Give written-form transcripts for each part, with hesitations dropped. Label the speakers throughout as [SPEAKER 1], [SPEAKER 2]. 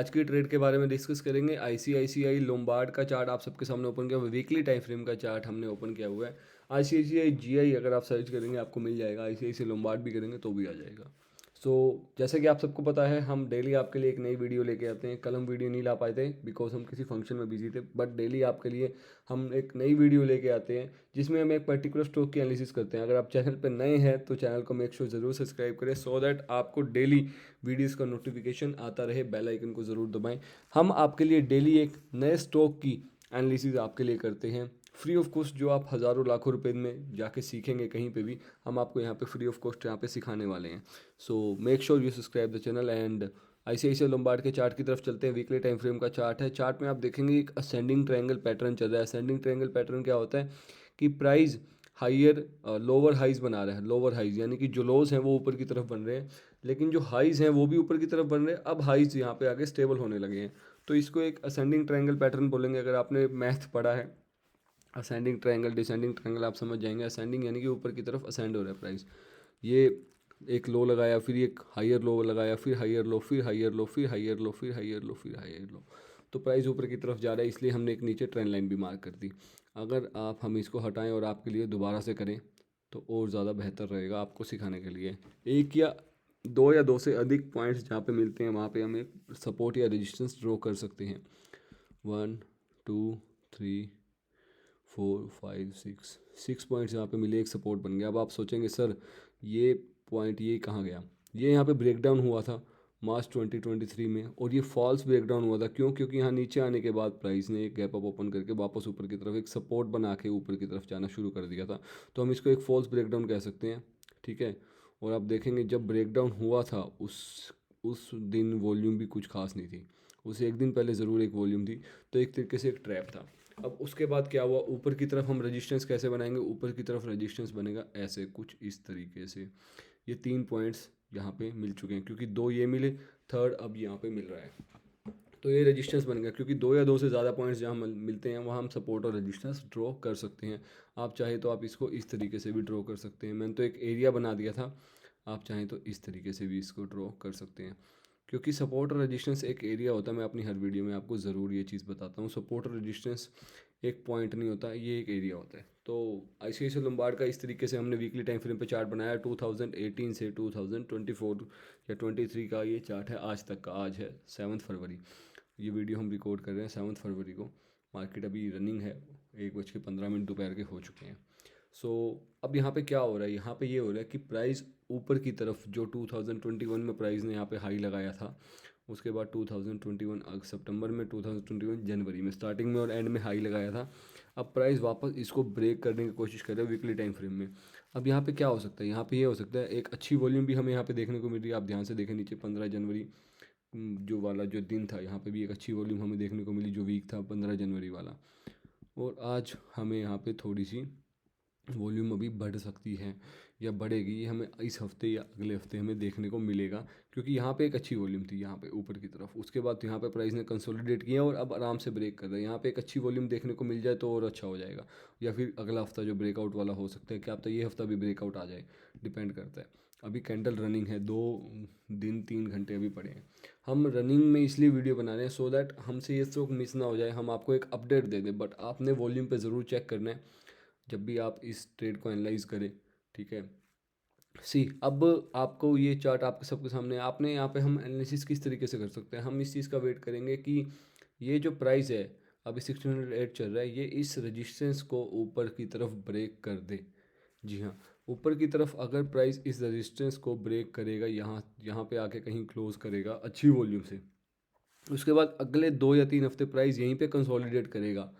[SPEAKER 1] आज की ट्रेड के बारे में डिस्कस करेंगे। आईसीआईसीआई लोम्बार्ड का चार्ट आप सबके सामने ओपन किया हुआ है। वीकली टाइम फ्रेम का चार्ट हमने ओपन किया हुआ है। आईसीआईसीआई जीआई अगर आप सर्च करेंगे आपको मिल जाएगा। आईसीआईसीआई लोम्बार्ड भी करेंगे तो भी आ जाएगा। सो जैसे कि आप सबको पता है हम डेली आपके लिए एक नई वीडियो लेके आते हैं। कल हम वीडियो नहीं ला पाए थे बिकॉज हम किसी फंक्शन में बिजी थे, बट डेली आपके लिए हम एक नई वीडियो लेके आते हैं जिसमें हम एक पर्टिकुलर स्टॉक की एनालिसिस करते हैं। अगर आप चैनल पर नए हैं तो चैनल को मेक श्योर ज़रूर सब्सक्राइब करें सो दैट आपको डेली वीडियोस का नोटिफिकेशन आता रहे। बेल आइकन को ज़रूर दबाएं। हम आपके लिए डेली एक नए स्टॉक की एनालिसिस आपके लिए करते हैं फ्री ऑफ कॉस्ट, जो आप हज़ारों लाखों रुपए में जाके सीखेंगे कहीं पे भी। हम आपको यहाँ पे फ्री ऑफ कॉस्ट यहाँ पे सिखाने वाले हैं। सो make sure you subscribe the channel and ICICI Lombard के चार्ट की तरफ चलते हैं। वीकली टाइम फ्रेम का चार्ट है। चार्ट में आप देखेंगे एक असेंडिंग ट्रायंगल पैटर्न चल रहा है। असेंडिंग ट्रायंगल पैटर्न क्या होता है कि प्राइस हाइयर लोअर हाइज बना रहा है। लोअर हाइज यानी कि जो लोज हैं वो ऊपर की तरफ बन रहे हैं, लेकिन जो हाइज हैं वो भी ऊपर की तरफ बन रहे हैं। अब हाइज यहाँ पे आगे स्टेबल होने लगे हैं, तो इसको एक असेंडिंग ट्रायंगल पैटर्न बोलेंगे। अगर आपने मैथ पढ़ा है, असेंडिंग ट्रायंगल डिसेंडिंग ट्रायंगल आप समझ जाएंगे। असेंडिंग यानी कि ऊपर की तरफ असेंड हो रहा है प्राइस। ये एक लो लगाया, फिर एक हाइयर लो लगाया, फिर हाइयर लो, फिर हाइयर लो, फिर हाइयर लो, फिर हाइयर लो, फिर हाइयर लो, तो प्राइस ऊपर की तरफ जा रहा है। इसलिए हमने एक नीचे ट्रेंड लाइन भी मार्क कर दी। अगर हम इसको हटाएं और आपके लिए दोबारा से करें तो और ज़्यादा बेहतर रहेगा आपको सिखाने के लिए। एक या दो से अधिक पॉइंट्स जहाँ पे मिलते हैं वहाँ पे हम एक सपोर्ट या रेजिस्टेंस ड्रॉ कर सकते हैं। 1 2 3 4 5 6 पॉइंट्स यहाँ पे मिले, एक सपोर्ट बन गया। अब आप सोचेंगे सर ये पॉइंट ये कहाँ गया? ये यहाँ पे ब्रेकडाउन हुआ था मार्च 2023 में, और ये फॉल्स ब्रेकडाउन हुआ था। क्यों? क्योंकि यहाँ नीचे आने के बाद प्राइस ने एक गैप अप ओपन करके वापस ऊपर की तरफ एक सपोर्ट बना के ऊपर की तरफ जाना शुरू कर दिया था। तो हम इसको एक फॉल्स ब्रेकडाउन कह सकते हैं, ठीक है। और आप देखेंगे जब ब्रेकडाउन हुआ था उस दिन वॉल्यूम भी कुछ खास नहीं थी। उसे एक दिन पहले ज़रूर एक वॉल्यूम थी, तो एक तरीके से एक ट्रैप था। अब उसके बाद क्या हुआ? ऊपर की तरफ हम रेजिस्टेंस कैसे बनाएंगे? ऊपर की तरफ रेजिस्टेंस बनेगा ऐसे कुछ इस तरीके से। ये 3 पॉइंट्स यहाँ पे मिल चुके हैं, क्योंकि 2 ये मिले, थर्ड अब यहाँ पे मिल रहा है। तो ये रेजिस्टेंस बन गया, क्योंकि 2 या 2 से ज़्यादा पॉइंट्स जहाँ मिलते हैं वहाँ हम सपोर्ट और रेजिस्टेंस ड्रॉ कर सकते हैं। आप चाहे तो आप इसको इस तरीके से भी ड्रॉ कर सकते हैं। मैंने तो एक एरिया बना दिया था, आप चाहें तो इस तरीके से भी इसको ड्रॉ कर सकते हैं। क्योंकि सपोर्ट और रेजिस्टेंस एक एरिया होता है। मैं अपनी हर वीडियो में आपको ज़रूर ये चीज़ बताता हूँ। सपोर्ट और रेजिस्टेंस एक पॉइंट नहीं होता, ये एक एरिया होता है। तो आईसीआईसीआई लोम्बार्ड का इस तरीके से हमने वीकली टाइम फ्रेम पे चार्ट बनाया। 2018 से 2024 या 23 का ये चार्ट है आज तक का। आज है 7 फरवरी। ये वीडियो हम रिकॉर्ड कर रहे हैं 7 फरवरी को। मार्केट अभी रनिंग है, 1:15 दोपहर के हो चुके हैं। सो अब यहाँ पे क्या हो रहा है? यहाँ पे ये हो रहा है कि प्राइस ऊपर की तरफ जो 2021 में प्राइस ने यहाँ पे हाई लगाया था, उसके बाद 2021 सितंबर में, 2021 जनवरी में स्टार्टिंग में और एंड में हाई लगाया था। अब प्राइस वापस इसको ब्रेक करने की कोशिश कर रहा है वीकली टाइम फ्रेम में। अब यहाँ पे क्या हो सकता है? यहाँ पे ये हो सकता है एक अच्छी वॉल्यूम भी हमें यहाँ पे देखने को मिल रही है। आप ध्यान से देखें नीचे 15 जनवरी जो वाला जो दिन था, यहाँ पे भी एक अच्छी वॉल्यूम हमें देखने को मिली। जो वीक था 15 जनवरी वाला, और आज हमें यहाँ पे थोड़ी सी वॉल्यूम अभी बढ़ सकती है या बढ़ेगी, ये हमें इस हफ्ते या अगले हफ्ते हमें देखने को मिलेगा। क्योंकि यहाँ पे एक अच्छी वॉल्यूम थी यहाँ पे ऊपर की तरफ, उसके बाद यहाँ पे प्राइस ने कंसोलिडेट किया और अब आराम से ब्रेक कर रहा है। यहाँ पे एक अच्छी वॉल्यूम देखने को मिल जाए तो और अच्छा हो जाएगा, या फिर अगला हफ्ता जो ब्रेकआउट वाला हो सकता है, क्या पता ये हफ्ता भी ब्रेकआउट आ जाए, डिपेंड करता है। अभी कैंडल रनिंग है, 2 दिन 3 घंटे अभी पड़े हैं। हम रनिंग में इसलिए वीडियो बना रहे हैं सो दैट हमसे ये स्टॉक मिस ना हो जाए, हम आपको एक अपडेट दे दें। बट आपने वॉल्यूम पे ज़रूर चेक करना है जब भी आप इस ट्रेड को एनालाइज करें, ठीक है। अब आपको ये चार्ट आपके सबके सामने है। आपने यहाँ पे हम एनालिसिस किस तरीके से कर सकते हैं? हम इस चीज़ का वेट करेंगे कि ये जो प्राइस है अभी 1608 चल रहा है, ये इस रेजिस्टेंस को ऊपर की तरफ ब्रेक कर दे। जी हाँ, ऊपर की तरफ अगर प्राइस इस रेजिस्टेंस को ब्रेक करेगा, यहाँ यहाँ पे आके कहीं क्लोज करेगा अच्छी वॉल्यूम से, उसके बाद अगले 2 या 3 हफ्ते प्राइस यहीं पे कंसोलिडेट करेगा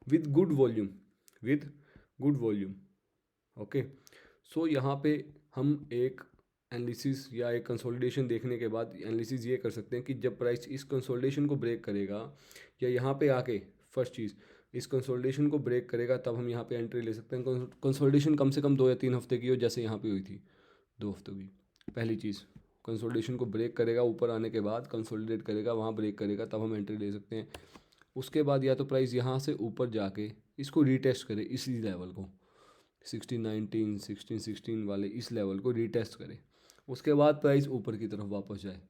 [SPEAKER 1] with good volume, with good volume. Okay, so यहाँ पे हम एक एनालिसिस या एक कंसोलिडेशन देखने के बाद एनालिसिस ये कर सकते हैं कि जब प्राइस इस कंसोलिडेशन को ब्रेक करेगा या यहाँ पे आके फर्स्ट चीज़ इस कंसोलिडेशन को ब्रेक करेगा, तब हम यहाँ पे एंट्री ले सकते हैं। कंसोलिडेशन कम से कम 2 या 3 हफ्ते की हो, जैसे यहाँ पे हुई थी 2 हफ्तों की। पहली चीज़, कंसोलिडेशन को ब्रेक करेगा, ऊपर आने के बाद कंसोलिडेट करेगा, वहाँ ब्रेक करेगा, तब हम एंट्री ले सकते हैं। उसके बाद या तो प्राइस यहाँ से ऊपर जाके इसको रीटेस्ट करे, इसी लेवल को 1619 1616 वाले इस लेवल को रीटेस्ट करे, उसके बाद प्राइस ऊपर की तरफ वापस जाए,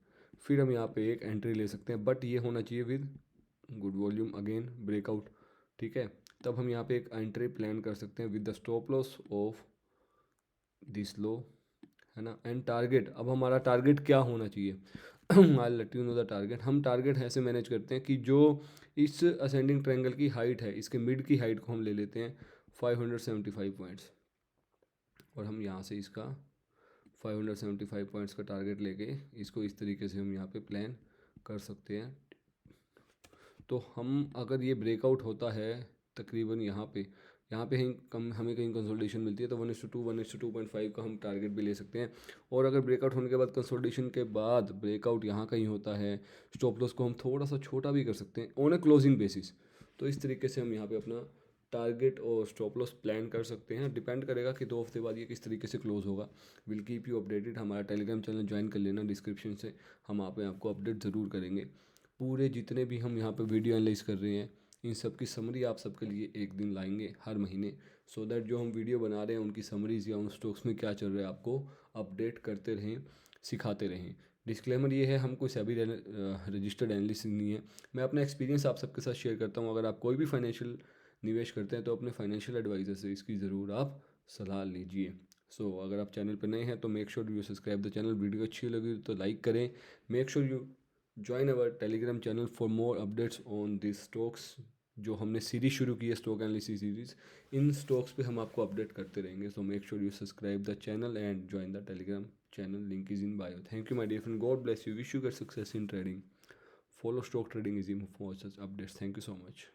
[SPEAKER 1] फिर हम यहाँ पे एक एंट्री ले सकते हैं, बट ये होना चाहिए with good volume, again breakout, ठीक है। तब हम यहाँ पे एक एंट्री प्लान कर सकते हैं with the stop loss of this low, है ना। एंड टारगेट, अब हमारा टारगेट क्या होना चाहिए, I let you know the target. हम टारगेट ऐसे मैनेज करते हैं कि जो इस असेंडिंग ट्रायंगल की हाइट है, इसके मिड की हाइट को हम ले लेते हैं 575 पॉइंट्स, और हम यहाँ से इसका 575 पॉइंट्स का टारगेट लेके इसको इस तरीके से हम यहाँ पे प्लान कर सकते हैं। तो हम अगर ये ब्रेकआउट होता है तकरीबन यहाँ पे हमें कहीं कंसोलिडेशन मिलती है तो 1:2 1:2.5 का हम टारगेट भी ले सकते हैं। और अगर ब्रेकआउट होने के बाद, कंसोलिडेशन के बाद ब्रेकआउट यहाँ कहीं होता है, स्टॉप लॉस को हम थोड़ा सा छोटा भी कर सकते हैं ऑन ए क्लोजिंग बेसिस। तो इस तरीके से हम यहाँ पे अपना टारगेट और स्टॉप लॉस प्लान कर सकते हैं। डिपेंड करेगा कि 2 हफ्ते बाद ये किस तरीके से क्लोज होगा। Will keep you updated. हमारा टेलीग्राम चैनल ज्वाइन कर लेना डिस्क्रिप्शन से, हम आप पे आपको अपडेट ज़रूर करेंगे। पूरे जितने भी हम यहाँ पे वीडियो एनालाइज कर रहे हैं, इन सब की समरी आप सबके लिए एक दिन लाएंगे हर महीने, सो दैट जो हम वीडियो बना रहे हैं उनकी समरीज या उन स्टॉक्स में क्या चल रहा है आपको अपडेट करते रहें, सिखाते रहें। डिस्क्लेमर ये है, हम कोई सभी रजिस्टर्ड एनालिस्ट नहीं है। मैं अपना एक्सपीरियंस आप सबके साथ शेयर करता हूँ। अगर आप कोई भी फाइनेंशियल निवेश करते हैं तो अपने फाइनेंशियल एडवाइज़र से इसकी ज़रूर आप सलाह लीजिए। अगर आप चैनल पर नए हैं तो make sure you subscribe the channel. Video अच्छी लगी तो लाइक करें। Make sure you join our Telegram channel for more updates on this stocks. जो हमने सीरीज शुरू की है, स्टॉक एनालिसिस सीरीज, इन स्टॉक्स पे हम आपको अपडेट करते रहेंगे। So make sure you subscribe the channel and join the Telegram channel, link is in bio. Thank you my dear friend, God bless you, wish you get success in trading, follow stock trading is for such updates. Thank you so much.